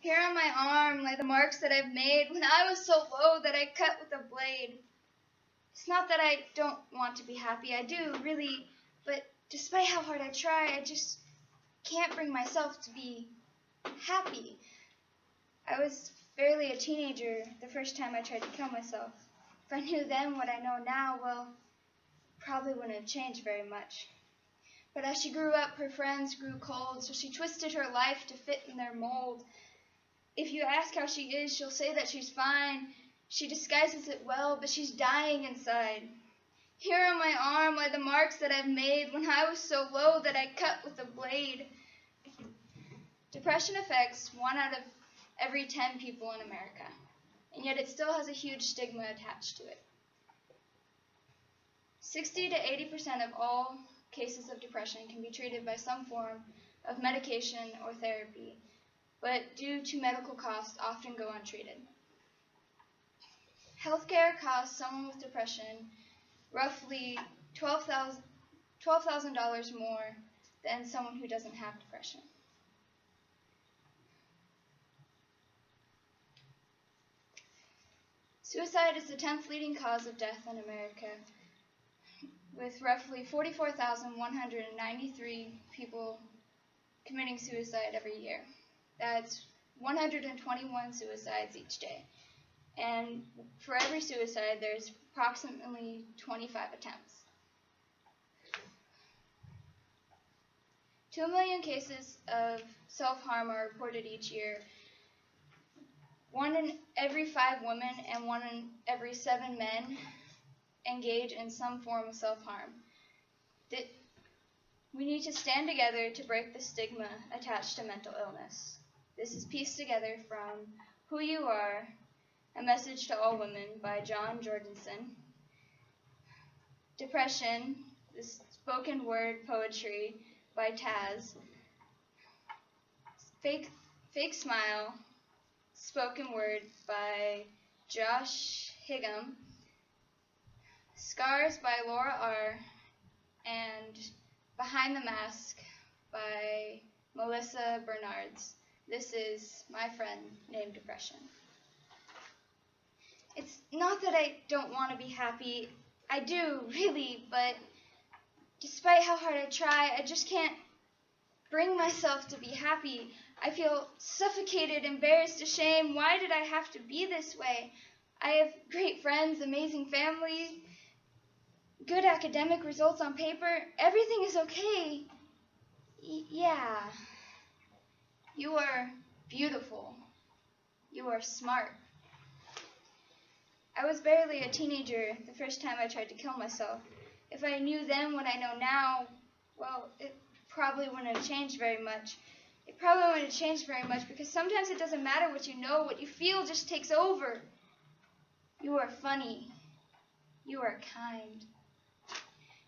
Here on my arm lie the marks that I've made when I was so low that I cut with a blade. It's not that I don't want to be happy. I do, really. But despite how hard I try, I just can't bring myself to be happy. I was barely a teenager the first time I tried to kill myself. If I knew then what I know now, well, probably wouldn't have changed very much. But as she grew up, her friends grew cold, so she twisted her life to fit in their mold. If you ask how she is, she'll say that she's fine. She disguises it well, but she's dying inside. Here on my arm lie the marks that I've made when I was so low that I cut with a blade. Depression affects 1 out of every 10 people in America, and yet it still has a huge stigma attached to it. 60 to 80% of all cases of depression can be treated by some form of medication or therapy, but due to medical costs, often go untreated. Healthcare costs someone with depression roughly $12,000 more than someone who doesn't have depression. Suicide is the 10th leading cause of death in America, with roughly 44,193 people committing suicide every year. That's 121 suicides each day. And for every suicide, there's approximately 25 attempts. 2 million cases of self-harm are reported each year. 1 in every 5 women and 1 in every 7 men engage in some form of self-harm. We need to stand together to break the stigma attached to mental illness. This is pieced together from Who You Are, A Message to All Women by Jorgenson. Depression, the spoken word poetry by Taz. Fake Smile, spoken word by Higame. Scars by Laura R. and Behind the Mask by Melissa Bernards. This is My Friend Named Depression. It's not that I don't want to be happy. I do, really, but despite how hard I try, I just can't bring myself to be happy. I feel suffocated, embarrassed, ashamed. Why did I have to be this way? I have great friends, amazing family, good academic results on paper. Everything is okay. Yeah. You are beautiful. You are smart. I was barely a teenager the first time I tried to kill myself. If I knew then what I know now, well, it probably wouldn't have changed very much. It probably wouldn't have changed very much because sometimes it doesn't matter what you know, what you feel just takes over. You are funny. You are kind.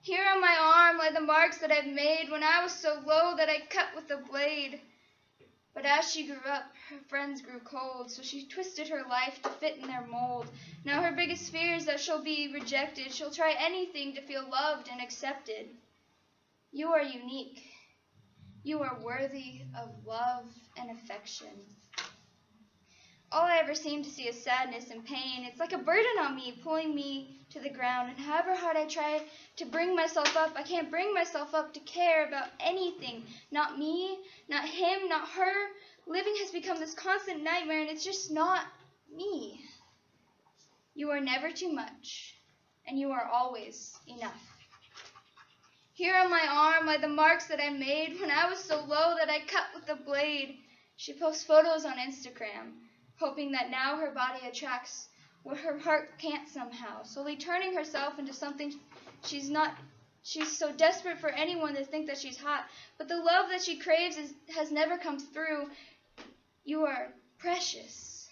Here on my arm lie the marks that I've made when I was so low that I cut with a blade. But as she grew up, her friends grew cold, so she twisted her life to fit in their mold. Now her biggest fear is that she'll be rejected. She'll try anything to feel loved and accepted. You are unique. You are worthy of love and affection. All I ever seem to see is sadness and pain. It's like a burden on me, pulling me to the ground. And however hard I try to bring myself up, I can't bring myself up to care about anything. Not me, not him, not her. Living has become this constant nightmare, and it's just not me. You are never too much, and you are always enough. Here on my arm lie the marks that I made when I was so low that I cut with a blade. She posts photos on Instagram, hoping that now her body attracts what her heart can't somehow, slowly turning herself into something she's not. She's so desperate for anyone to think that she's hot, but the love that she craves has never come through. You are precious.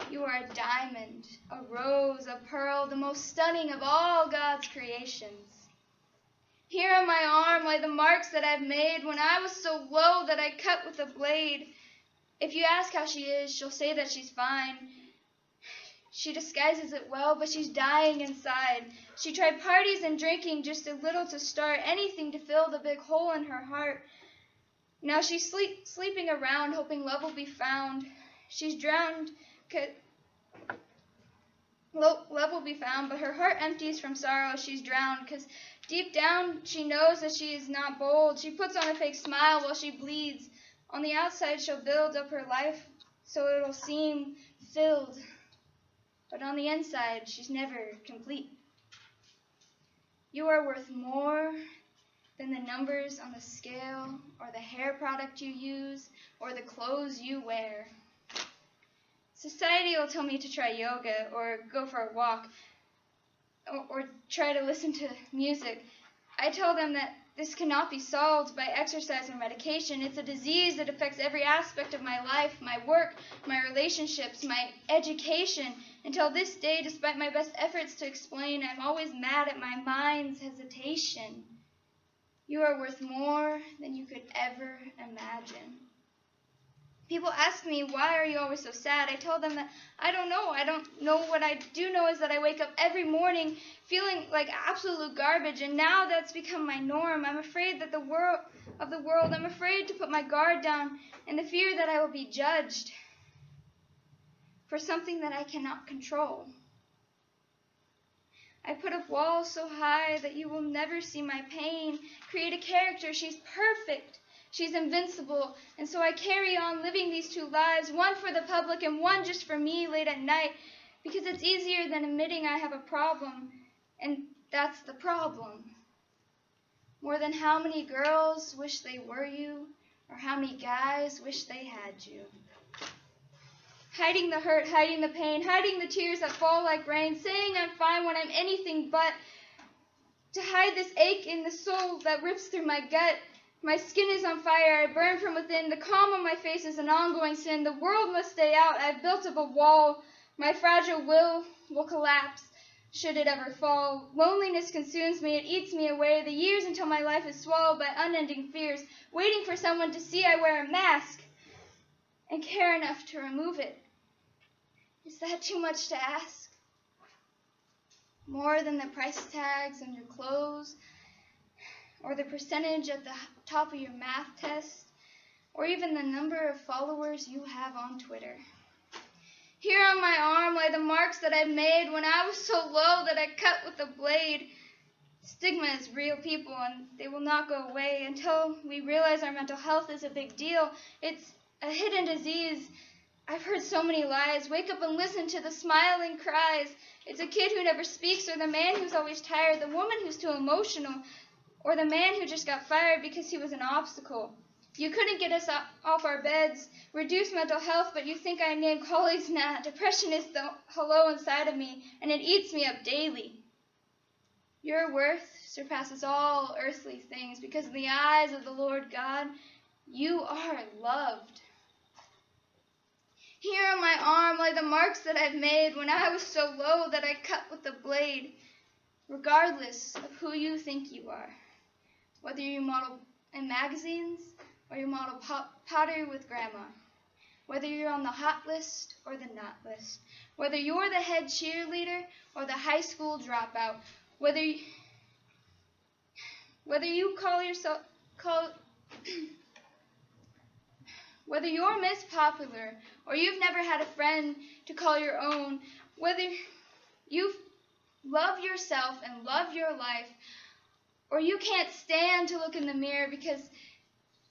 You are a diamond, a rose, a pearl, the most stunning of all God's creations. Here on my arm lie the marks that I've made when I was so low that I cut with a blade. If you ask how she is, she'll say that she's fine. She disguises it well, but she's dying inside. She tried parties and drinking just a little to start, anything to fill the big hole in her heart. Now she's sleeping around, hoping love will be found. She's drowned, 'cause love will be found, but her heart empties from sorrow. She's drowned, 'cause deep down she knows that she is not bold. She puts on a fake smile while she bleeds. On the outside she'll build up her life so it'll seem filled, but on the inside she's never complete. You are worth more than the numbers on the scale, or the hair product you use, or the clothes you wear. Society will tell me to try yoga, or go for a walk, or try to listen to music. I tell them that this cannot be solved by exercise or medication. It's a disease that affects every aspect of my life, my work, my relationships, my education. Until this day, despite my best efforts to explain, I'm always mad at my mind's hesitation. You are worth more than you could ever imagine. People ask me, why are you always so sad? I tell them that I don't know. I don't know. What I do know is that I wake up every morning feeling like absolute garbage, and now that's become my norm. I'm afraid that the world. I'm afraid to put my guard down in the fear that I will be judged for something that I cannot control. I put up walls so high that you will never see my pain. Create a character. She's perfect. She's invincible, and so I carry on living these two lives, one for the public and one just for me late at night, because it's easier than admitting I have a problem, and that's the problem. More than how many girls wish they were you, or how many guys wish they had you. Hiding the hurt, hiding the pain, hiding the tears that fall like rain, saying I'm fine when I'm anything but, to hide this ache in the soul that rips through my gut. My skin is on fire, I burn from within. The calm on my face is an ongoing sin. The world must stay out. I've built up a wall. My fragile will collapse, should it ever fall. Loneliness consumes me. It eats me away. The years until my life is swallowed by unending fears, waiting for someone to see I wear a mask and care enough to remove it. Is that too much to ask? More than the price tags on your clothes, or the percentage at the top of your math test, or even the number of followers you have on Twitter. Here on my arm lie the marks that I made when I was so low that I cut with a blade. Stigma is real, people, and they will not go away until we realize our mental health is a big deal. It's a hidden disease. I've heard so many lies. Wake up and listen to the smiling cries. It's a kid who never speaks, or the man who's always tired, the woman who's too emotional, or the man who just got fired because he was an obstacle. You couldn't get us off our beds, reduce mental health, but you think I name colleagues now. Depression is the hello inside of me, and it eats me up daily. Your worth surpasses all earthly things, because in the eyes of the Lord God, you are loved. Here on my arm lie the marks that I've made when I was so low that I cut with a blade, regardless of who you think you are. Whether you model in magazines or you model pottery with grandma. Whether you're on the hot list or the not list. Whether you're the head cheerleader or the high school dropout. Whether you call yourself whether you're Miss Popular or you've never had a friend to call your own. Whether you love yourself and love your life, or you can't stand to look in the mirror because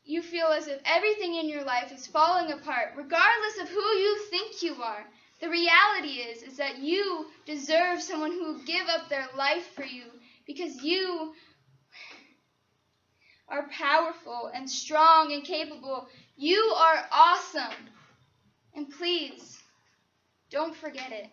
you feel as if everything in your life is falling apart, regardless of who you think you are. The reality is that you deserve someone who will give up their life for you, because you are powerful and strong and capable. You are awesome. And please, don't forget it.